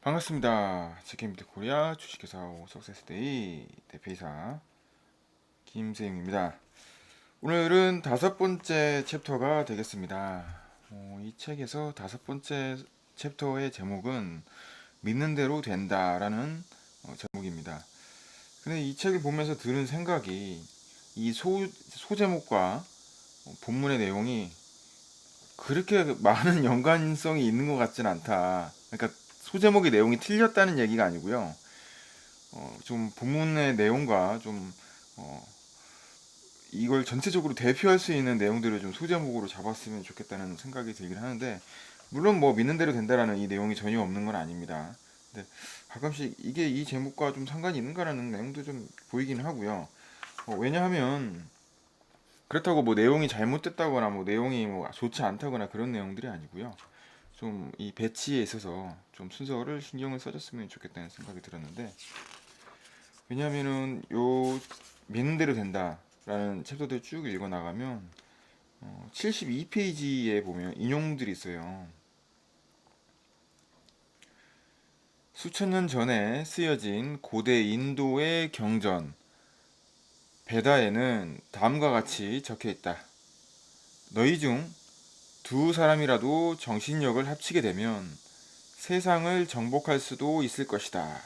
반갑습니다. 지킴비트 코리아 주식회사 석세스데이 대표이사 김세용입니다. 오늘은 다섯 번째 챕터가 되겠습니다. 이 책에서 다섯 번째 챕터의 제목은 믿는 대로 된다라는 제목입니다. 근데 이 책을 보면서 들은 생각이 이 소제목과 본문의 내용이 그렇게 많은 연관성이 있는 것 같진 않다. 그러니까 소제목의 내용이 틀렸다는 얘기가 아니고요. 좀 본문의 내용과 좀 어, 이걸 전체적으로 대표할 수 있는 내용들을 좀 소제목으로 잡았으면 좋겠다는 생각이 들긴 하는데, 물론 뭐 믿는 대로 된다라는 이 내용이 전혀 없는 건 아닙니다. 근데 가끔씩 이게 이 제목과 좀 상관이 있는가라는 내용도 좀 보이긴 하고요. 왜냐하면 그렇다고 뭐 내용이 잘못됐다거나 뭐 내용이 뭐 좋지 않다거나 그런 내용들이 아니고요. 좀 이 배치에 있어서 좀 순서를 신경을 써줬으면 좋겠다는 생각이 들었는데, 왜냐하면은 요 믿는 대로 된다라는 챕터들 쭉 읽어 나가면 72페이지에 보면 인용들이 있어요. 수천 년 전에 쓰여진 고대 인도의 경전 베다에는 다음과 같이 적혀 있다. 너희 중 두 사람이라도 정신력을 합치게 되면 세상을 정복할 수도 있을 것이다.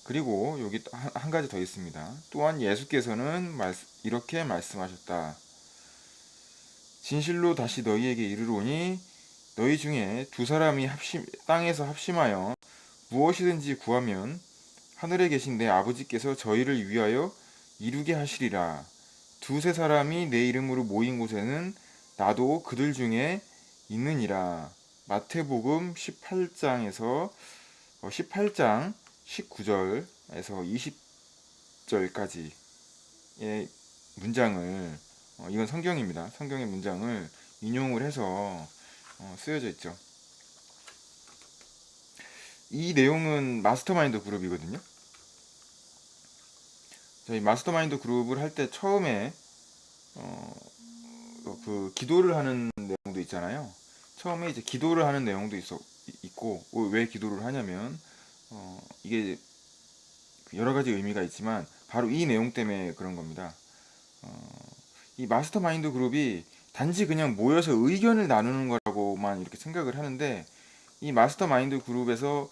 그리고 여기 한 가지 더 있습니다. 또한 예수께서는 이렇게 말씀하셨다. 진실로 다시 너희에게 이르노니 너희 중에 두 사람이 땅에서 합심하여 무엇이든지 구하면 하늘에 계신 내 아버지께서 저희를 위하여 이루게 하시리라. 두세 사람이 내 이름으로 모인 곳에는 나도 그들 중에 있느니라. 마태복음 18장에서 18장 19절에서 20절까지의 문장을, 이건 성경입니다. 성경의 문장을 인용을 해서 쓰여져 있죠. 이 내용은 마스터마인드 그룹이거든요. 저희 마스터마인드 그룹을 할 때 처음에 그 기도를 하는 내용도 있잖아요. 처음에 이제 기도를 하는 내용도 있고, 왜 기도를 하냐면 이게 여러 가지 의미가 있지만 바로 이 내용 때문에 그런 겁니다. 이 마스터마인드 그룹이 단지 그냥 모여서 의견을 나누는 거라고만 이렇게 생각을 하는데, 이 마스터마인드 그룹에서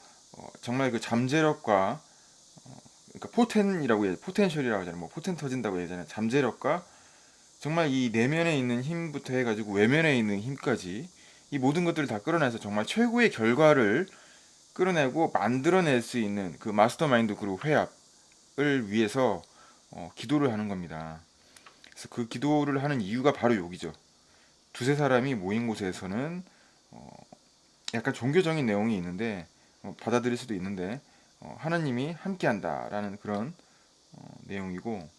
정말 그 잠재력과 그러니까 포텐셜이라고 하잖아요. 뭐 포텐 터진다고 하잖아요. 잠재력과 정말 이 내면에 있는 힘부터 해가지고 외면에 있는 힘까지 이 모든 것들을 다 끌어내서 정말 최고의 결과를 끌어내고 만들어낼 수 있는 그 마스터마인드 그룹 회합을 위해서 기도를 하는 겁니다. 그래서 그 기도를 하는 이유가 바로 여기죠. 두세 사람이 모인 곳에서는 약간 종교적인 내용이 있는데 받아들일 수도 있는데 하나님이 함께한다라는 그런 내용이고,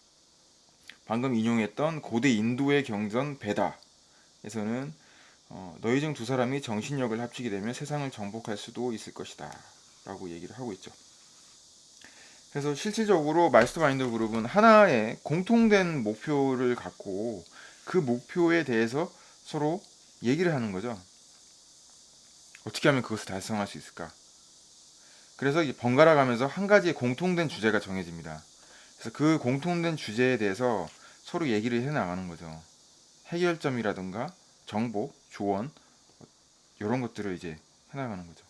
방금 인용했던 고대 인도의 경전 베다에서는 너희 중 두 사람이 정신력을 합치게 되면 세상을 정복할 수도 있을 것이다 라고 얘기를 하고 있죠. 그래서 실질적으로 마스터마인드 그룹은 하나의 공통된 목표를 갖고 그 목표에 대해서 서로 얘기를 하는 거죠. 어떻게 하면 그것을 달성할 수 있을까? 그래서 이제 번갈아 가면서 한 가지의 공통된 주제가 정해집니다. 그래서 그 공통된 주제에 대해서 서로 얘기를 해 나가는 거죠. 해결점이라든가 정보, 조언 이런 것들을 이제 해 나가는 거죠.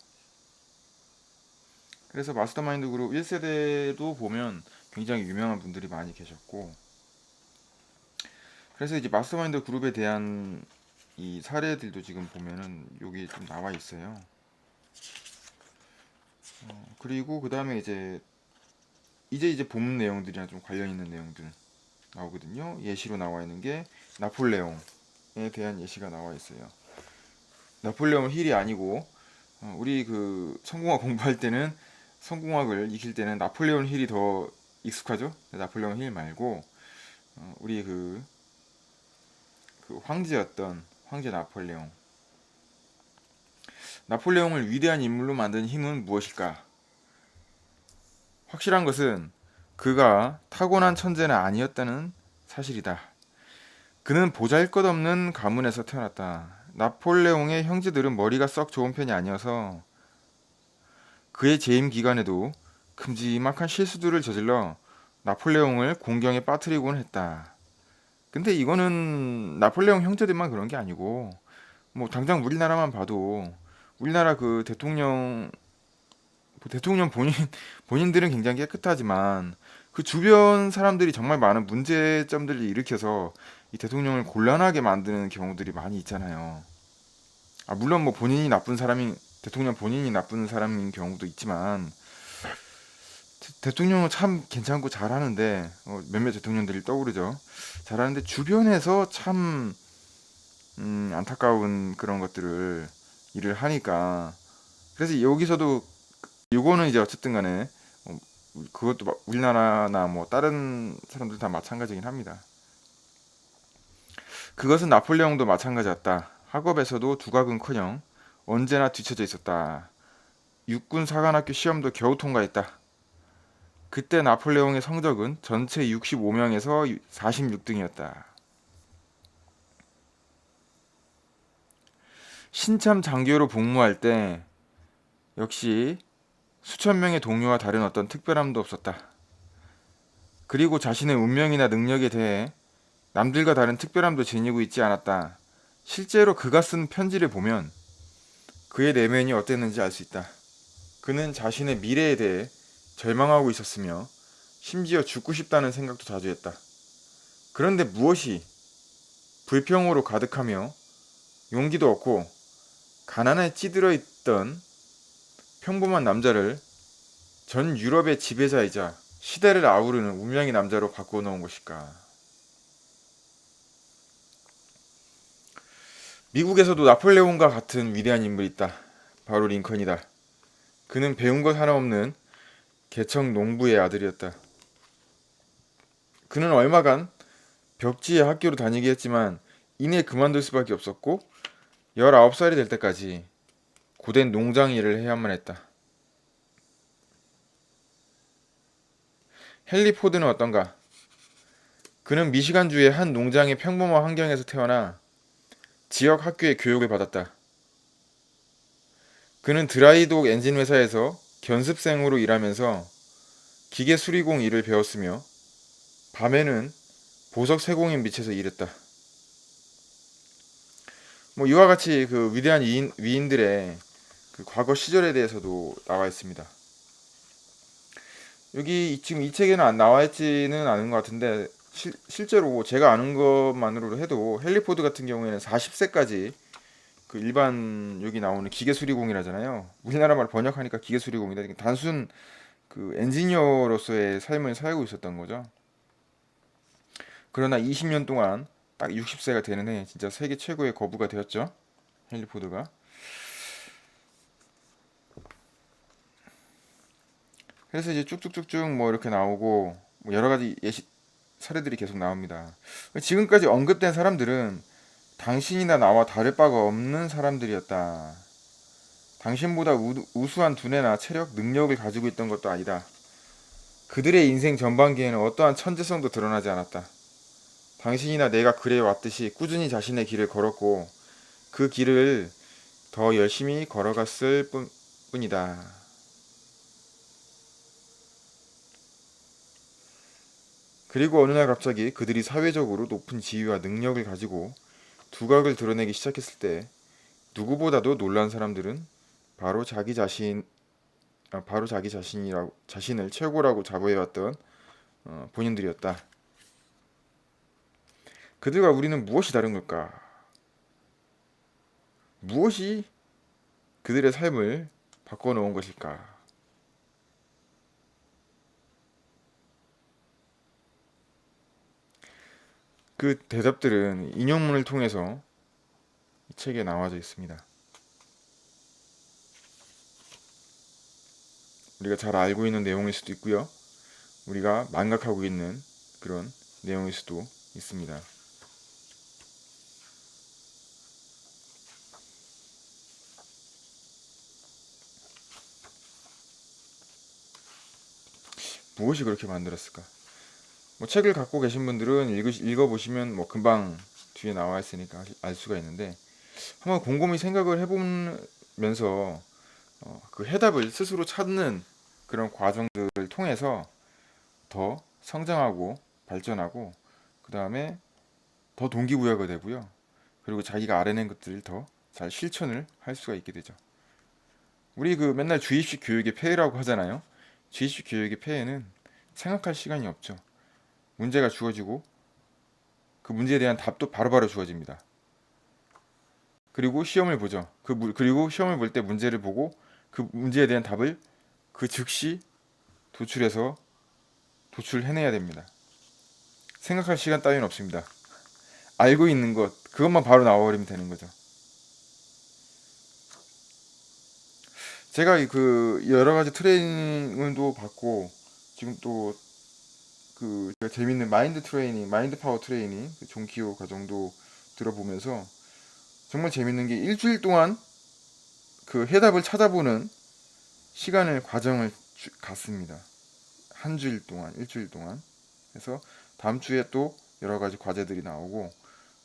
그래서 마스터마인드 그룹 1세대도 보면 굉장히 유명한 분들이 많이 계셨고, 그래서 이제 마스터마인드 그룹에 대한 이 사례들도 지금 보면은 여기 좀 나와 있어요. 그리고 그 다음에 이제 본문 내용들이랑 좀 관련 있는 내용들 나오거든요. 예시로 나와 있는 게 나폴레옹에 대한 예시가 나와 있어요. 나폴레옹 힐이 아니고 우리 그 성공학 공부할 때는 성공학을 익힐 때는 나폴레옹 힐이 더 익숙하죠. 나폴레옹 힐 말고 우리 그 황제였던 황제 나폴레옹. 나폴레옹을 위대한 인물로 만든 힘은 무엇일까? 확실한 것은 그가 타고난 천재는 아니었다는 사실이다. 그는 보잘것없는 가문에서 태어났다. 나폴레옹의 형제들은 머리가 썩 좋은 편이 아니어서 그의 재임 기간에도 큼지막한 실수들을 저질러 나폴레옹을 공경에 빠뜨리곤 했다. 근데 이거는 나폴레옹 형제들만 그런 게 아니고 뭐 당장 우리나라만 봐도 우리나라 그 대통령 본인들은 굉장히 깨끗하지만 그 주변 사람들이 정말 많은 문제점들을 일으켜서 이 대통령을 곤란하게 만드는 경우들이 많이 있잖아요. 아, 물론 뭐 대통령 본인이 나쁜 사람인 경우도 있지만 대통령은 참 괜찮고 잘하는데 몇몇 대통령들이 떠오르죠. 잘하는데 주변에서 참 안타까운 그런 것들을 일을 하니까 그래서 여기서도 요거는 이제 어쨌든 간에 그것도 우리나라나 뭐 다른 사람들 다 마찬가지긴 합니다. 그것은 나폴레옹도 마찬가지였다. 학업에서도 두각은커녕 언제나 뒤처져 있었다. 육군 사관학교 시험도 겨우 통과했다. 그때 나폴레옹의 성적은 전체 65명에서 46등이었다. 신참 장교로 복무할 때 역시 수천 명의 동료와 다른 어떤 특별함도 없었다. 그리고 자신의 운명이나 능력에 대해 남들과 다른 특별함도 지니고 있지 않았다. 실제로 그가 쓴 편지를 보면 그의 내면이 어땠는지 알 수 있다. 그는 자신의 미래에 대해 절망하고 있었으며 심지어 죽고 싶다는 생각도 자주 했다. 그런데 무엇이 불평으로 가득하며 용기도 없고 가난에 찌들어 있던 평범한 남자를 전 유럽의 지배자이자 시대를 아우르는 운명의 남자로 바꿔놓은 것일까? 미국에서도 나폴레옹과 같은 위대한 인물이 있다. 바로 링컨이다. 그는 배운 것 하나 없는 개척 농부의 아들이었다. 그는 얼마간 벽지의 학교로 다니게 했지만 이내 그만둘 수밖에 없었고 19살이 될 때까지 고된 농장 일을 해야만 했다. 헨리 포드는 어떤가? 그는 미시간주의 한 농장의 평범한 환경에서 태어나 지역 학교의 교육을 받았다. 그는 드라이독 엔진 회사에서 견습생으로 일하면서 기계 수리공 일을 배웠으며 밤에는 보석 세공인 밑에서 일했다. 뭐 이와 같이 그 위대한 위인들의 그 과거 시절에 대해서도 나와 있습니다. 여기 지금 이 책에는 안 나와 있지는 않은 것 같은데 실제로 제가 아는 것만으로도 해도 헨리 포드 같은 경우에는 40세까지 그 일반 여기 나오는 기계수리공이라잖아요. 우리나라 말 번역하니까 기계수리공이다. 단순 그 엔지니어로서의 삶을 살고 있었던 거죠. 그러나 20년 동안 딱 60세가 되는 해 진짜 세계 최고의 거부가 되었죠. 헨리 포드가. 그래서 이제 쭉쭉쭉쭉 뭐 이렇게 나오고 뭐 여러 가지 사례들이 계속 나옵니다. 지금까지 언급된 사람들은 당신이나 나와 다를 바가 없는 사람들이었다. 당신보다 우수한 두뇌나 체력, 능력을 가지고 있던 것도 아니다. 그들의 인생 전반기에는 어떠한 천재성도 드러나지 않았다. 당신이나 내가 그래 왔듯이 꾸준히 자신의 길을 걸었고 그 길을 더 열심히 걸어갔을 뿐이다. 그리고 어느 날 갑자기 그들이 사회적으로 높은 지위와 능력을 가지고 두각을 드러내기 시작했을 때 누구보다도 놀란 사람들은 바로 자기 자신을 최고라고 자부해왔던 본인들이었다. 그들과 우리는 무엇이 다른 걸까? 무엇이 그들의 삶을 바꿔놓은 것일까? 그 대답들은 인용문을 통해서 이 책에 나와져 있습니다. 우리가 잘 알고 있는 내용일 수도 있고요. 우리가 망각하고 있는 그런 내용일 수도 있습니다. 무엇이 그렇게 만들었을까? 뭐 책을 갖고 계신 분들은 읽어보시면 뭐 금방 뒤에 나와 있으니까 알 수가 있는데 한번 곰곰이 생각을 해보면서 그 해답을 스스로 찾는 그런 과정들을 통해서 더 성장하고 발전하고 그 다음에 더 동기부여가 되고요. 그리고 자기가 알아낸 것들을 더 잘 실천을 할 수가 있게 되죠. 우리 그 맨날 주입식 교육의 폐해라고 하잖아요. 주입식 교육의 폐해는 생각할 시간이 없죠. 문제가 주어지고 그 문제에 대한 답도 바로바로 주어집니다. 그리고 시험을 보죠. 그리고 시험을 볼 때 문제를 보고 그 문제에 대한 답을 그 즉시 도출해내야 됩니다. 생각할 시간 따위는 없습니다. 알고 있는 것 그것만 바로 나와버리면 되는 거죠. 제가 그 여러 가지 트레이닝도 받고 지금 또 그 재밌는 마인드 트레이닝, 마인드 파워 트레이닝 그 존키호 과정도 들어보면서 정말 재밌는 게 일주일 동안 그 해답을 찾아보는 과정을 갔습니다. 한 주일 동안, 일주일 동안. 그래서 다음 주에 또 여러 가지 과제들이 나오고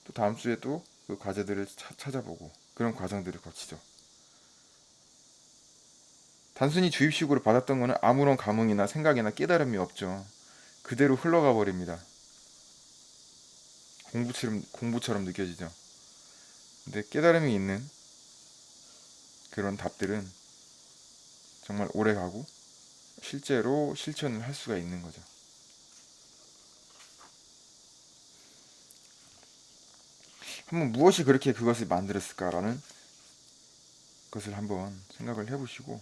또 다음 주에 또 그 과제들을 찾아보고 그런 과정들을 거치죠. 단순히 주입식으로 받았던 거는 아무런 감흥이나 생각이나 깨달음이 없죠. 그대로 흘러가 버립니다. 공부처럼 느껴지죠. 근데 깨달음이 있는 그런 답들은 정말 오래 가고 실제로 실천을 할 수가 있는 거죠. 한번 무엇이 그렇게 그것을 만들었을까라는 것을 한번 생각을 해보시고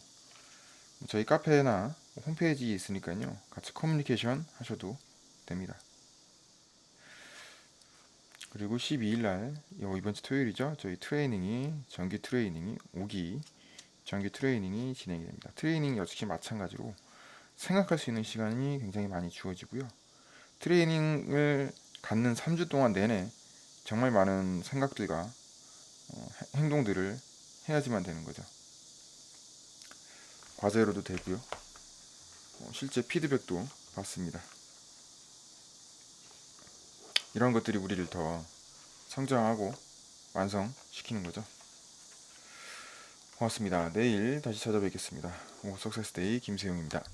저희 카페나 홈페이지 있으니까요. 같이 커뮤니케이션 하셔도 됩니다. 그리고 12일 날 이번 주 토요일이죠. 저희 정기 트레이닝이 5기 정기 트레이닝이 진행이 됩니다. 트레이닝 역시 마찬가지로 생각할 수 있는 시간이 굉장히 많이 주어지고요. 트레이닝을 갖는 3주 동안 내내 정말 많은 생각들과 행동들을 해야지만 되는 거죠. 과제로도 되고요. 실제 피드백도 받습니다. 이런 것들이 우리를 더 성장하고 완성시키는 거죠. 고맙습니다. 내일 다시 찾아뵙겠습니다. 오 석세스데이 김세용입니다.